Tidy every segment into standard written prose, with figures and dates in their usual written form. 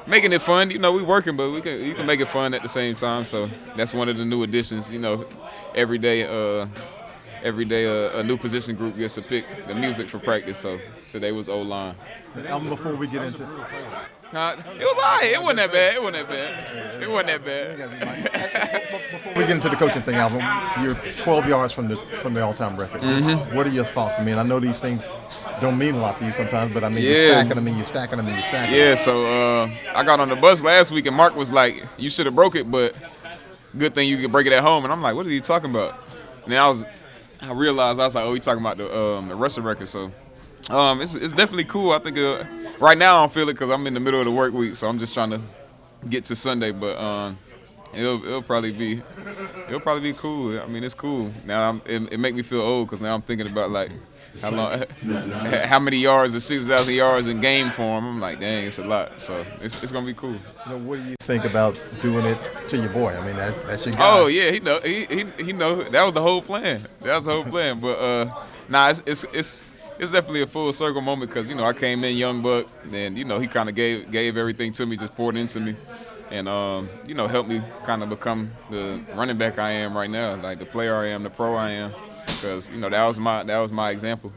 making it fun. You know, we working, but you can make it fun at the same time. So that's one of the new additions. You know, every day, every day a new position group gets to pick the music for practice. So today was O-line. Before we get into It was all right. It wasn't that bad. It wasn't that bad. It wasn't that bad. before we get into the coaching thing, Alvin, you're 12 yards from the all-time record. Just what are your thoughts? I mean, I know these things don't mean a lot to you sometimes, but I mean, you're stacking them and you're stacking them and you're stacking them. Yeah. So I got on the bus last week and Mark was like, "You should have broke it, but good thing you could break it at home." And I'm like, "What are you talking about?" And then I realized I was like, "Oh, he's talking about the Russian record." So it's definitely cool. I think right now I don't feel it because I'm in the middle of the work week, so I'm just trying to get to Sunday. But it'll probably be cool. I mean, it's cool. Now it make me feel old because now I'm thinking about like how many yards is 6,000 yards in game form. I'm like, dang, it's a lot. So it's gonna be cool. What do you think about doing it to your boy? I mean, that's your guy. Oh yeah, he know that was the whole plan. But nah, it's definitely a full circle moment because you know I came in young buck and you know he kind of gave everything to me, just poured into me, and you know helped me kind of become the running back I am right now, like the player I am, the pro I am, because you know that was my example.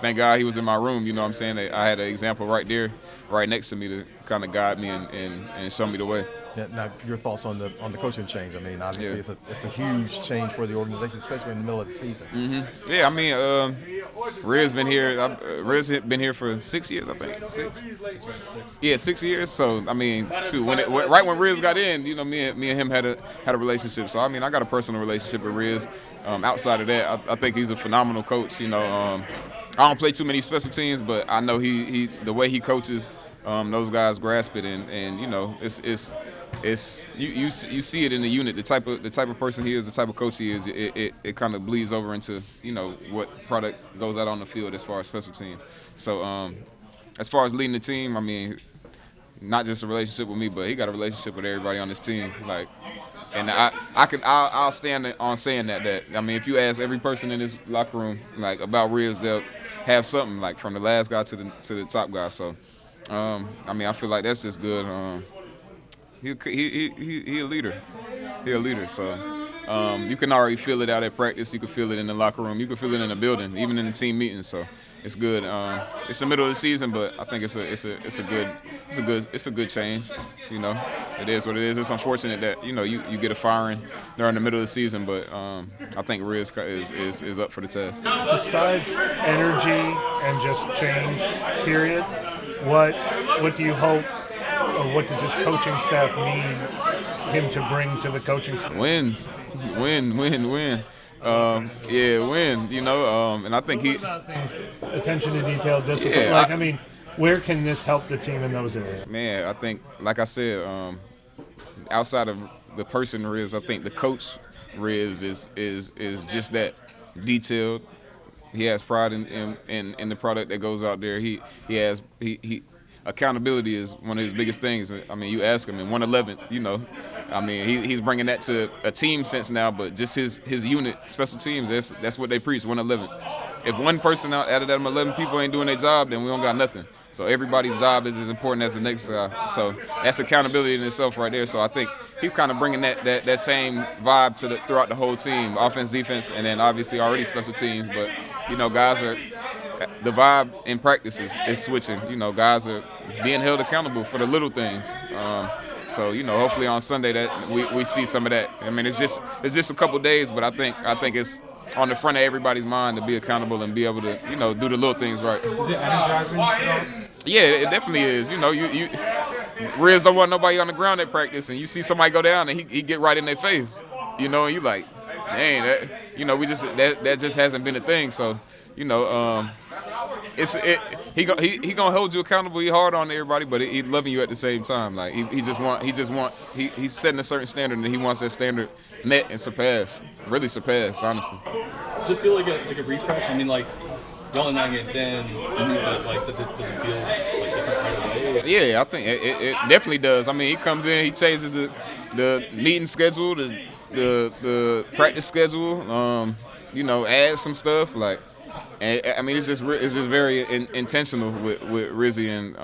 Thank God he was in my room. You know what I'm saying? I had an example right there, right next to me to kind of guide me and show me the way. Yeah, now, your thoughts on the coaching change? I mean, obviously it's a huge change for the organization, especially in the middle of the season. Mm-hmm. Yeah, I mean, Riz been here. Riz been here for 6 years, I think. 6. Yeah, 6 years. So I mean, shoot, right when Riz got in, you know, me and him had a relationship. So I mean, I got a personal relationship with Riz. Outside of that, I think he's a phenomenal coach. You know, I don't play too many special teams, but I know he the way he coaches, those guys grasp it, and you know, it's you see it in the unit. The type of person he is, the type of coach he is. It kind of bleeds over into you know what product goes out on the field as far as special teams. So as far as leading the team, I mean, not just a relationship with me, but he got a relationship with everybody on this team. Like, and I'll stand on saying that I mean, if you ask every person in this locker room like about Riz, they'll have something like from the last guy to the top guy. So I mean, I feel like that's just good. He a leader. He a leader. So you can already feel it out at practice. You can feel it in the locker room. You can feel it in the building, even in the team meetings. So it's good. It's the middle of the season, but I think it's a good change. You know, it is what it is. It's unfortunate that you know you get a firing during the middle of the season, but I think Riz is up for the task. Besides energy and just change, period. What do you hope? Or what does this coaching staff need him to bring to the coaching staff? Wins. Win. Yeah, win. You know, and I think he attention to detail, discipline. Yeah, I mean, where can this help the team in those areas? Man, I think, like I said, outside of the person Riz, I think the coach Riz is just that detailed. He has pride in the product that goes out there. He accountability is one of his biggest things. I mean, you ask him in 111, you know, I mean, he's bringing that to a team sense now, but just his unit, special teams, that's what they preach, 111. If one person out of them 11 people ain't doing their job, then we don't got nothing. So everybody's job is as important as the next guy. So that's accountability in itself right there. So I think he's kind of bringing that same vibe throughout the whole team, offense, defense, and then obviously already special teams. But, you know, the vibe in practice is switching. You know, guys are being held accountable for the little things. So you know, hopefully on Sunday that we see some of that. I mean, it's just a couple days, but I think it's on the front of everybody's mind to be accountable and be able to you know do the little things right. Is it energizing? Yeah, it definitely is. You know, you Riz don't want nobody on the ground at practice, and you see somebody go down and he get right in their face. You know, and you like, dang, that you know that just hasn't been a thing. So you know. He gonna hold you accountable. He hard on everybody, but he loving you at the same time. Like he's setting a certain standard, and he wants that standard met and really surpassed. Honestly. Does it feel like a refresh? I mean, like, you're only 9 games in, but like, does it feel like different right away? Yeah, I think it definitely does. I mean, he comes in, he changes the meeting schedule, the practice schedule. You know, adds some stuff like. And, I mean, it's just very intentional with Rizzi, and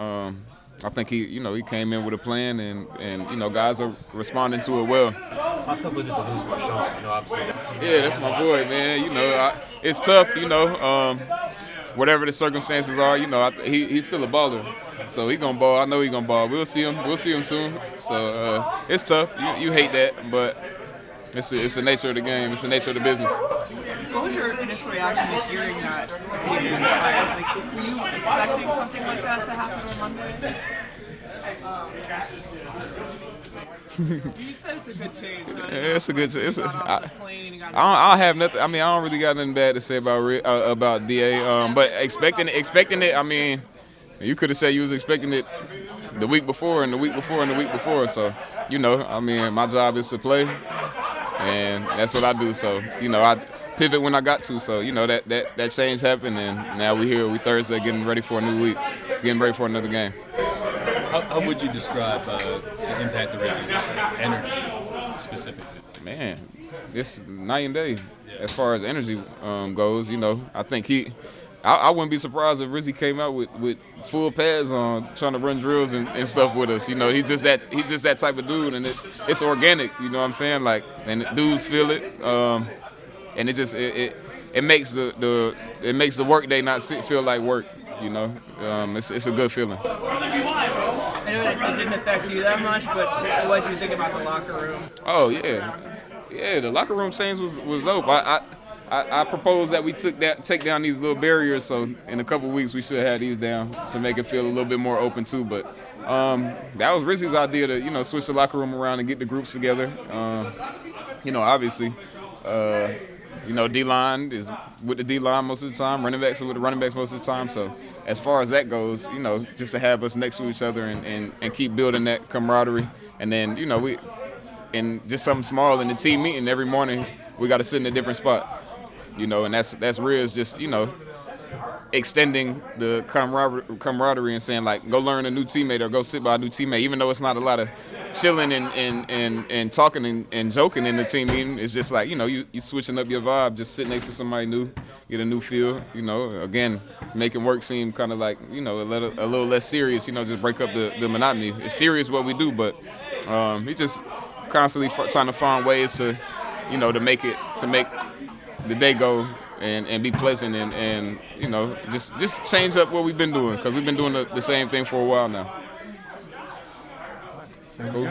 I think he came in with a plan, and guys are responding to it well. How tough was it to lose Marshawn? Obviously. Yeah, that's my boy, man. It's tough. Whatever the circumstances are, he's still a baller. So he gonna ball. I know he gonna ball. We'll see him. We'll see him soon. So it's tough. You hate that, but it's the nature of the game. It's the nature of the business. What was your initial reaction to hearing that team being fired? Like, were you expecting something like that to happen on Monday? You said it's a good change. So It's a good. I don't have nothing. I mean, I don't really got nothing bad to say about Da. But expecting it. I mean, you could have said you was expecting it the week before and the week before and the week before. So, I mean, my job is to play, and that's what I do. So, I pivot when I got to. So, that change happened, and now we here. We Thursday, getting ready for a new week, getting ready for another game. How would you describe the impact of Rizzi's energy specifically? Man, it's night and day as far as energy goes. I think I wouldn't be surprised if Rizzi came out with full pads on, trying to run drills and stuff with us. He's just that type of dude, and it's organic. You know what I'm saying? Like, and the dudes feel it, and it makes the work day not feel like work. It's a good feeling. I know it didn't affect you that much, but what did you think about the locker room? Oh yeah, the locker room change was dope. I propose that we take down these little barriers, so in a couple weeks we should have these down to make it feel a little bit more open too. But that was Rizzi's idea to switch the locker room around and get the groups together. Obviously. D-line is with the D-line most of the time. Running backs are with the running backs most of the time. So as far as that goes, just to have us next to each other and keep building that camaraderie. And then, and just something small in the team meeting every morning, we got to sit in a different spot. And that's Riz just, extending the camaraderie and saying, like, go learn a new teammate or go sit by a new teammate, even though it's not a lot of chilling and talking and joking in the team meeting. It's just like, you switching up your vibe, just sit next to somebody new, get a new feel, again, making work seem kind of like, a little less serious, just break up the monotony. It's serious what we do, but he just constantly trying to find ways to make the day go and be pleasant and just change up what we've been doing, because we've been doing the same thing for a while now. Cool.